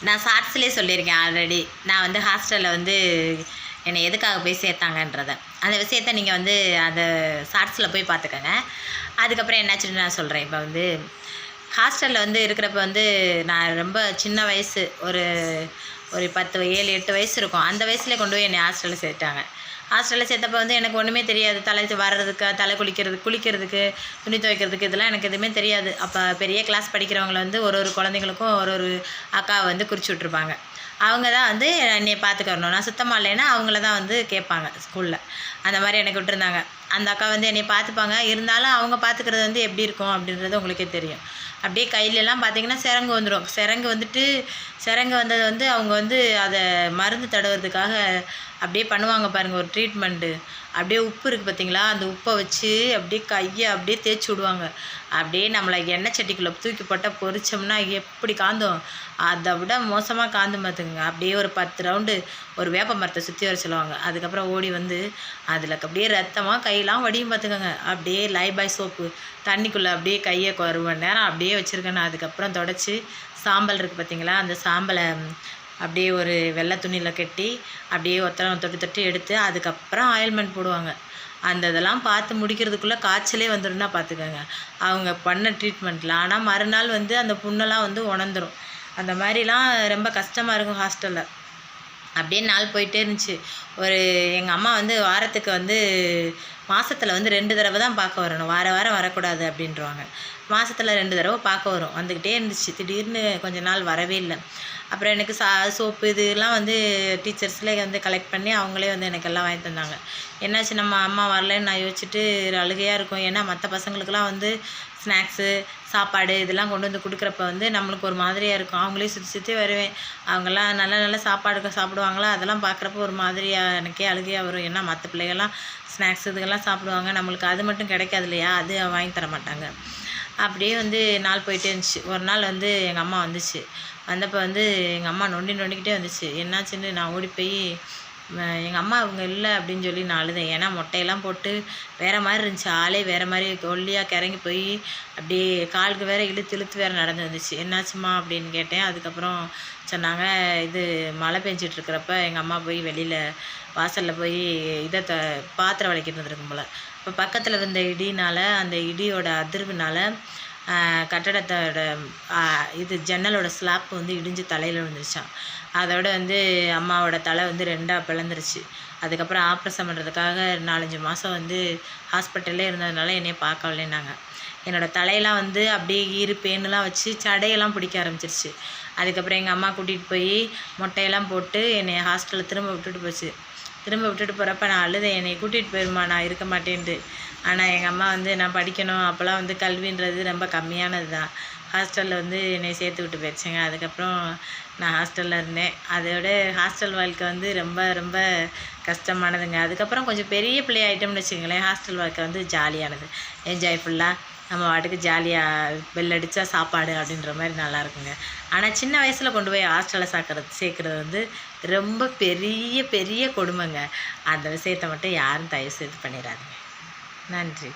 நான் ஷார்ட்ஸ்லேயே சொல்லியிருக்கேன் ஆல்ரெடி. நான் வந்து ஹாஸ்டலில் வந்து என்னை எதுக்காக போய் சேர்த்தாங்கன்றதை, அந்த விஷயத்த நீங்கள் வந்து அந்த ஷார்ட்ஸில் போய் பார்த்துக்கோங்க. அதுக்கப்புறம் என்னாச்சுன்னு நான் சொல்கிறேன். இப்போ வந்து ஹாஸ்டலில் வந்து இருக்கிறப்ப வந்து நான் ரொம்ப சின்ன வயசு, ஒரு 10, 7, 8 வயசு இருக்கும். அந்த வயசுலேயே கொண்டு போய் என்னை ஹாஸ்டலில் சேர்த்தாங்க. ஹாஸ்டலில் சேர்த்தப்போ வந்து எனக்கு ஒன்றுமே தெரியாது. தலை வர்றதுக்கு, தலை குளிக்கிறதுக்கு, துணி துவைக்கிறதுக்கு, இதெல்லாம் எனக்கு எதுவுமே தெரியாது. அப்போ பெரிய கிளாஸ் படிக்கிறவங்கள வந்து ஒரு குழந்தைங்களுக்கும் ஒரு அக்கா வந்து குறிச்சு விட்ருப்பாங்க. அவங்க தான் வந்து என்னை பார்த்துக்கறணும். நான் சுத்தமாக இல்லைன்னா அவங்கள தான் வந்து கேட்பாங்க ஸ்கூலில். அந்த மாதிரி எனக்கு விட்டுருந்தாங்க. அந்த அக்கா வந்து என்னை பார்த்துப்பாங்க. இருந்தாலும் அவங்க பார்த்துக்கிறது வந்து எப்படி இருக்கும் அப்படின்றது உங்களுக்கே தெரியும். அப்படியே கையிலெல்லாம் பார்த்திங்கன்னா சிரங்கு வந்துடும். சிரங்கு வந்தது வந்து அவங்க வந்து அதை மருந்து தடவுறதுக்காக அப்படியே பண்ணுவாங்க பாருங்கள், ஒரு ட்ரீட்மெண்ட்டு. அப்படியே உப்பு இருக்குது பார்த்திங்களா, அந்த உப்பை வச்சு அப்படியே கையை அப்படியே தேய்ச்சி விடுவாங்க. அப்படியே நம்மளை எண்ணெய் சட்டிக்குள்ளே தூக்கி போட்டால் பொரிச்சோம்னா எப்படி காந்தோம், அதை விட மோசமாக காந்து பார்த்துக்குங்க. அப்படியே ஒரு 10 ரவுண்டு ஒரு வேப்ப மரத்தை சுற்றி வர சொல்லுவாங்க. அதுக்கப்புறம் ஓடி வந்து அதில் அப்படியே ரத்தமாக கையெல்லாம் வடியும் பார்த்துக்கோங்க. அப்படியே லைபாய் சோப்பு தண்ணிக்குள்ளே அப்படியே கையை 1 மணி நேரம் அப்படியே வச்சுருக்கேன். அதுக்கப்புறம் தொடச்சி சாம்பல் இருக்குது பார்த்திங்களா, அந்த சாம்பலை அப்படியே ஒரு வெள்ளை துணியில் கட்டி அப்படியே தொட்டு எடுத்து அதுக்கப்புறம் ஆயில்மெண்ட் போடுவாங்க. அந்த இதெல்லாம் பார்த்து முடிக்கிறதுக்குள்ளே காய்ச்சலே வந்துடும்னா பார்த்துக்கோங்க அவங்க பண்ண ட்ரீட்மெண்ட்டில். ஆனால் மறுநாள் வந்து அந்த புண்ணெல்லாம் வந்து உணர்ந்துடும். அந்த மாதிரிலாம் ரொம்ப கஷ்டமாக இருக்கும் ஹாஸ்டலில். அப்படியே நாள் போயிட்டே இருந்துச்சு. எங்கள் அம்மா வந்து வாரத்துக்கு வந்து மாதத்தில் வந்து 2 தடவை தான் பார்க்க வரணும், வாரம் வரக்கூடாது அப்படின்றவாங்க. மாதத்தில் 2 தடவை பார்க்க வரும். வந்துக்கிட்டே இருந்துச்சு. திடீர்னு கொஞ்ச நாள் வரவே இல்லை. அப்புறம் எனக்கு சோப்பு இதெல்லாம் வந்து டீச்சர்ஸ்லேயே வந்து கலெக்ட் பண்ணி அவங்களே வந்து எனக்கு எல்லாம் வாங்கி தந்தாங்க. என்னாச்சு, நம்ம அம்மா வரலன்னு நான் யோசிச்சுட்டு அழுகையாக இருக்கும். ஏன்னா மற்ற பசங்களுக்கெல்லாம் வந்து ஸ்நாக்ஸு, சாப்பாடு இதெல்லாம் கொண்டு வந்து கொடுக்குறப்ப வந்து நம்மளுக்கு ஒரு மாதிரியாக இருக்கும். அவங்களே சுற்றி வருவேன். அவங்கெல்லாம் நல்ல சாப்பாடு சாப்பிடுவாங்களா, அதெல்லாம் பார்க்குறப்ப ஒரு மாதிரியாக எனக்கே அழுகையாக வரும். ஏன்னா மற்ற பிள்ளைகள்லாம் ஸ்நாக்ஸ் இதுக்கெல்லாம் சாப்பிடுவாங்க, நம்மளுக்கு அது மட்டும் கிடைக்காது இல்லையா, அது வாங்கி தர மாட்டாங்க. அப்படியே வந்து நாள் போயிட்டே இருந்துச்சு. ஒரு நாள் வந்து எங்கள் அம்மா வந்துச்சு. வந்தப்போ வந்து எங்கள் அம்மா நொண்டிக்கிட்டே வந்துச்சு. என்னாச்சுன்னு நான் ஓடி போய் எங்கள் அம்மா அவங்க இல்லை அப்படின்னு சொல்லி நான் அழுதேன். ஏன்னா மொட்டையெல்லாம் போட்டு வேறு மாதிரி இருந்துச்சு. ஆளே வேறு மாதிரி ஒல்லியாக கிறங்கி போய் அப்படியே காலுக்கு வேறு இழுத்து வேறு நடந்து வந்துச்சு. என்னாச்சுமா அப்படின்னு கேட்டேன். அதுக்கப்புறம் சொன்னாங்க, இது மழை பெஞ்சிட்ருக்கிறப்ப எங்கள் அம்மா போய் வெளியில் வாசலில் போய் பாத்திரம் விளக்கிட்டு இருந்திருக்கும் போல். இப்போ பக்கத்தில் இருந்த இடினால், அந்த இடியோட அதிர்வுனால் கட்டடத்தோட ஜன்னலோட ஸ்லாப் வந்து இடிஞ்சு தலையில் விழுந்துருச்சான். அதோட வந்து அம்மாவோட தலை வந்து 2ஆக பிளந்துருச்சு. அதுக்கப்புறம் ஆப்ரேஷன் பண்ணுறதுக்காக 4-5 மாதம் வந்து ஹாஸ்பிட்டல்லே இருந்ததுனால என்னைய பார்க்கலன்னாங்க. என்னோடய தலையெல்லாம் வந்து அப்படியே பேனெலாம் வச்சு சடையெல்லாம் பிடிக்க ஆரம்பிச்சிருச்சு. அதுக்கப்புறம் எங்கள் அம்மா கூட்டிகிட்டு போய் மொட்டையெல்லாம் போட்டு என்னை ஹாஸ்டலில் திரும்ப விட்டுட்டு போகிறப்ப நான் அழுதேன். என்னை கூட்டிகிட்டு போயிருமா, நான் இருக்க மாட்டேன்ட்டு. ஆனால் எங்கள் அம்மா வந்து நான் படிக்கணும், அப்போல்லாம் வந்து கல்வின்றது ரொம்ப கம்மியானது தான். ஹாஸ்டலில் வந்து என்னை சேர்த்து விட்டு போயிடுச்சுங்க. அதுக்கப்புறம் நான் ஹாஸ்டலில் இருந்தேன். அதோட ஹாஸ்டல் வாழ்க்கை வந்து ரொம்ப கஷ்டமானதுங்க. அதுக்கப்புறம் கொஞ்சம் பெரிய பிள்ளையாயிட்டோம்னு வச்சுக்கோங்களேன், ஹாஸ்டல் வாழ்க்கை வந்து ஜாலியானது, என்ஜாய்ஃபுல்லாக நம்ம வாட்டுக்கு ஜாலியாக பெல் அடித்தா சாப்பாடு அப்படின்ற மாதிரி நல்லாயிருக்குங்க. ஆனால் சின்ன வயசில் கொண்டு போய் ஹாஸ்டலில் சேர்க்குறது வந்து ரொம்ப பெரிய கொடுமைங்க. அந்த விஷயத்தை மட்டும் யாரும் தயவு செய்து பண்ணிடாதீங்க. நன்றி.